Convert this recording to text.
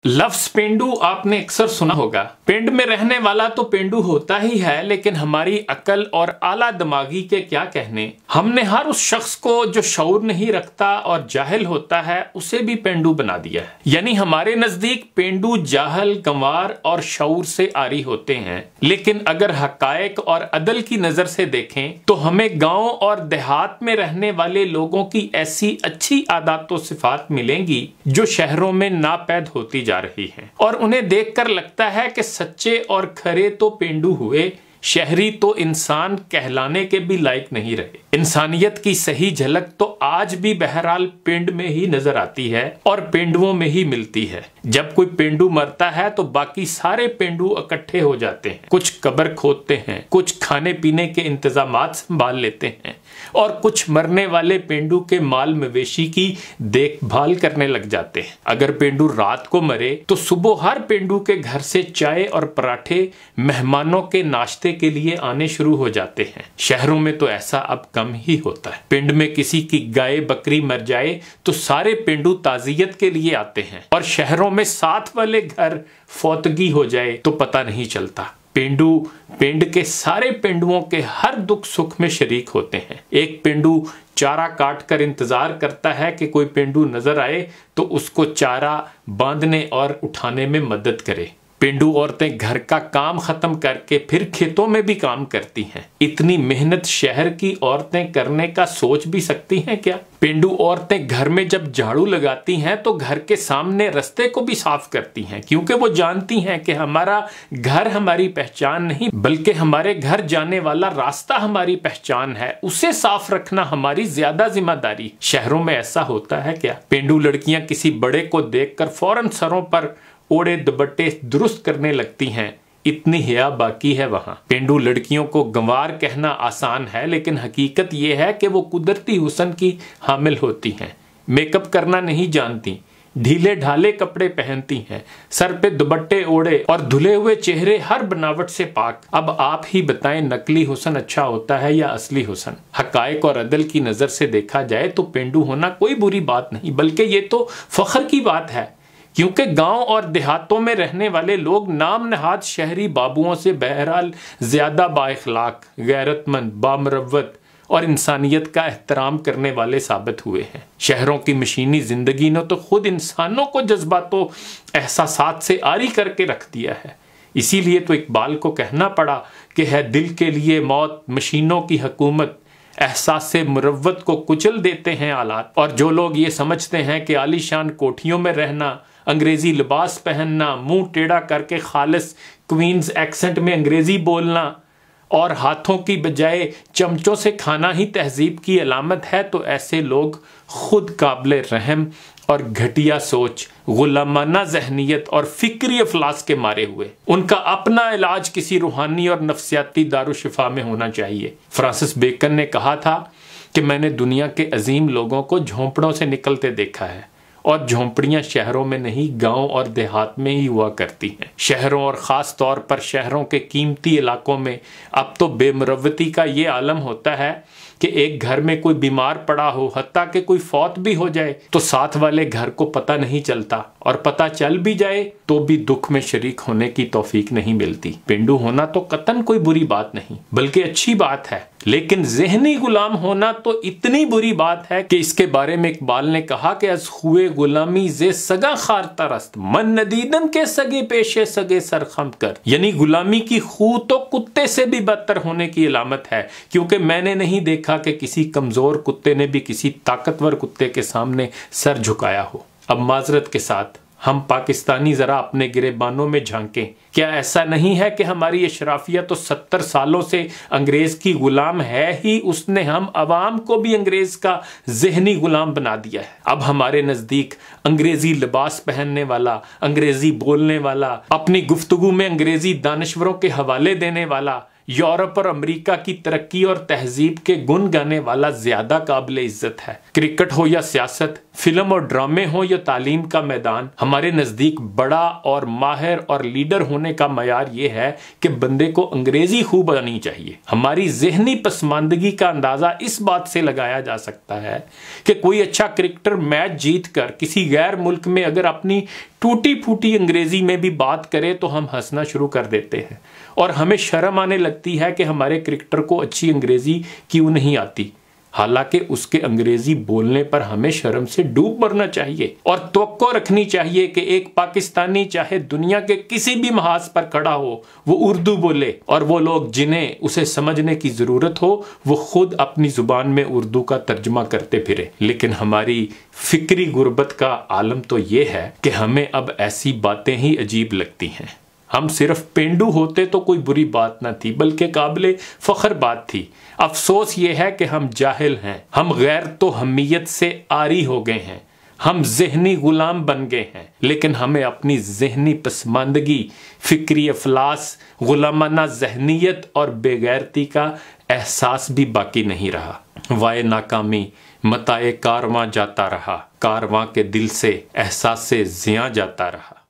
लफ्ज पेंडू आपने अक्सर सुना होगा। पिंड में रहने वाला तो पेंडू होता ही है, लेकिन हमारी अकल और आला दिमागी के क्या कहने, हमने हर उस शख्स को जो शऊर नहीं रखता और जाहिल होता है उसे भी पेंडू बना दिया है। यानी हमारे नजदीक पेंडू जाहल, गंवार और शऊर से आरी होते हैं, लेकिन अगर हकायक और अदल की नजर से देखें तो हमें गांव और देहात में रहने वाले लोगों की ऐसी अच्छी आदत व सिफात मिलेंगी जो शहरों में नापैद होती जा रही हैं, और उन्हें देखकर लगता है कि सच्चे और खरे तो पेंडू हुए, शहरी तो इंसान कहलाने के भी लायक नहीं रहे। इंसानियत की सही झलक तो आज भी बहरहाल पिंड में ही नजर आती है और पेंडुओं में ही मिलती है। जब कोई पेंडू मरता है तो बाकी सारे पेंडू इकट्ठे हो जाते हैं, कुछ कब्र खोदते हैं, कुछ खाने पीने के इंतजामात संभाल लेते हैं और कुछ मरने वाले पेंडू के माल मवेशी की देखभाल करने लग जाते हैं। अगर पेंडू रात को मरे तो सुबह हर पेंडू के घर से चाय और पराठे मेहमानों के नाश्ते के लिए आने शुरू हो जाते हैं। शहरों में तो ऐसा अब कम ही होता है। पिंड में किसी की गाय बकरी मर जाए तो सारे पेंडू ताजियत के लिए आते हैं, और शहरों में साथ वाले घर फौतगी हो जाए तो पता नहीं चलता। पेंडू पिंड के सारे पेंडुओं के हर दुख सुख में शरीक होते हैं। एक पेंडू चारा काट कर इंतजार करता है कि कोई पेंडू नजर आए तो उसको चारा बांधने और उठाने में मदद करे। पेंडू औरतें घर का काम खत्म करके फिर खेतों में भी काम करती हैं। इतनी मेहनत शहर की औरतें करने का सोच भी सकती हैं क्या? पेंडू औरतें घर में जब झाड़ू लगाती हैं तो घर के सामने रास्ते को भी साफ करती हैं, क्योंकि वो जानती हैं कि हमारा घर हमारी पहचान नहीं बल्कि हमारे घर जाने वाला रास्ता हमारी पहचान है। उसे साफ रखना हमारी ज्यादा जिम्मेदारी। शहरों में ऐसा होता है क्या? पेंडू लड़कियां किसी बड़े को देखकर फौरन सरों पर ओढ़े दुपट्टे दुरुस्त करने लगती हैं। इतनी हया बाकी है वहां। पेंडू लड़कियों को गंवार कहना आसान है, लेकिन हकीकत यह है कि वो कुदरती हुस्न की हामिल होती हैं। मेकअप करना नहीं जानती, ढीले ढाले कपड़े पहनती हैं, सर पे दुपट्टे ओढ़े और धुले हुए चेहरे हर बनावट से पाक। अब आप ही बताएं, नकली हुस्न अच्छा होता है या असली हुस्न? हकायक और अदल की नजर से देखा जाए तो पेंडू होना कोई बुरी बात नहीं, बल्कि ये तो फख्र की बात है, क्योंकि गांव और देहातों में रहने वाले लोग नाम नहाद शहरी बाबुओं से बहरहाल ज्यादा बाइखलाक, गैरतमंद, बामरवत और इंसानियत का एहतराम करने वाले साबित हुए हैं। शहरों की मशीनी जिंदगी ने तो खुद इंसानों को जज्बातों एहसासात से आरी करके रख दिया है। इसीलिए तो इकबाल को कहना पड़ा कि है दिल के लिए मौत मशीनों की हुकूमत, एहसास से मुरव्वत को कुचल देते हैं आलात। और जो लोग ये समझते हैं कि आलीशान कोठियों में रहना, अंग्रेजी लिबास पहनना, मुंह टेढ़ा करके खालिस क्वींस एक्सेंट में अंग्रेजी बोलना और हाथों की बजाय चमचों से खाना ही तहजीब की अलामत है, तो ऐसे लोग खुद काबिल रहम और घटिया सोच, गुलामाना जहनियत और फिक्री अफलास के मारे हुए। उनका अपना इलाज किसी रूहानी और नफ्सियाती दारुशिफा में होना चाहिए। फ्रांसिस बेकन ने कहा था कि मैंने दुनिया के अजीम लोगों को झोंपड़ों से निकलते देखा है, और झोंपड़ियां शहरों में नहीं गांव और देहात में ही हुआ करती हैं। शहरों और ख़ास तौर पर शहरों के कीमती इलाकों में अब तो बेमुरव्वती का ये आलम होता है कि एक घर में कोई बीमार पड़ा हो, हत्ता कि कोई फौत भी हो जाए तो साथ वाले घर को पता नहीं चलता, और पता चल भी जाए तो भी दुख में शरीक होने की तौफीक नहीं मिलती। पेंडू होना तो कतन कोई बुरी बात नहीं बल्कि अच्छी बात है, लेकिन ज़हनी गुलाम होना तो इतनी बुरी बात है कि इसके बारे में इकबाल ने कहा कि अज हुए गुलामी जे सगा खार तरस्त मन नदीदन के सगे पेशे सगे सरखम कर। यानी गुलामी की खू तो कुत्ते से भी बदतर होने की अलामत है, क्योंकि मैंने नहीं देखा कि किसी कमजोर कुत्ते ने भी किसी ताकतवर कुत्ते के सामने सर झुकाया हो। अब माजरत के साथ हम पाकिस्तानी जरा अपने गिरेबानों में झांकें। क्या ऐसा नहीं है कि हमारी अशराफिया तो 70 सालों से अंग्रेज की गुलाम है ही, उसने हम अवाम को भी अंग्रेज का जहनी गुलाम बना दिया है। अब हमारे नजदीक अंग्रेजी लिबास पहनने वाला, अंग्रेजी बोलने वाला, अपनी गुफ्तगू में अंग्रेजी दानश्वरों के हवाले देने वाला यूरोप और अमेरिका की तरक्की और तहजीब के गुण गाने वाला ज्यादा काबिल इज्जत है। क्रिकेट हो या सियासत, फिल्म और ड्रामे हो या तालीम का मैदान, हमारे नजदीक बड़ा और माहिर और लीडर होने का मयार यह है कि बंदे को अंग्रेजी खूब आनी चाहिए। हमारी जहनी पसमानदगी का अंदाजा इस बात से लगाया जा सकता है कि कोई अच्छा क्रिकेटर मैच जीतकर किसी गैर मुल्क में अगर अपनी टूटी फूटी अंग्रेजी में भी बात करे तो हम हंसना शुरू कर देते हैं और हमें शर्म आने लगती है कि हमारे क्रिकेटर को अच्छी अंग्रेजी क्यों नहीं आती, हालांकि उसके अंग्रेजी बोलने पर हमें शर्म से डूब मरना चाहिए और तवक्को रखनी चाहिए कि एक पाकिस्तानी चाहे दुनिया के किसी भी महाज पर खड़ा हो वो उर्दू बोले और वो लोग जिन्हें उसे समझने की जरूरत हो वो खुद अपनी जुबान में उर्दू का तर्जुमा करते फिरे। लेकिन हमारी फिक्री गुर्बत का आलम तो ये है कि हमें अब ऐसी बातें ही अजीब लगती हैं। हम सिर्फ पेंडू होते तो कोई बुरी बात न थी बल्कि काबिले फख्र बात थी। अफसोस ये है कि हम जाहिल हैं, हम गैर तो हमीयत से आरी हो गए हैं, हम जहनी गुलाम बन गए हैं, लेकिन हमें अपनी जहनी पसमानदगी, फिक्री अफलास, गुलामाना जहनीत और बेगैरती का एहसास भी बाकी नहीं रहा। वाए नाकामी मताए कारवां जाता रहा, कारवां के दिल से एहसास से जिया जाता रहा।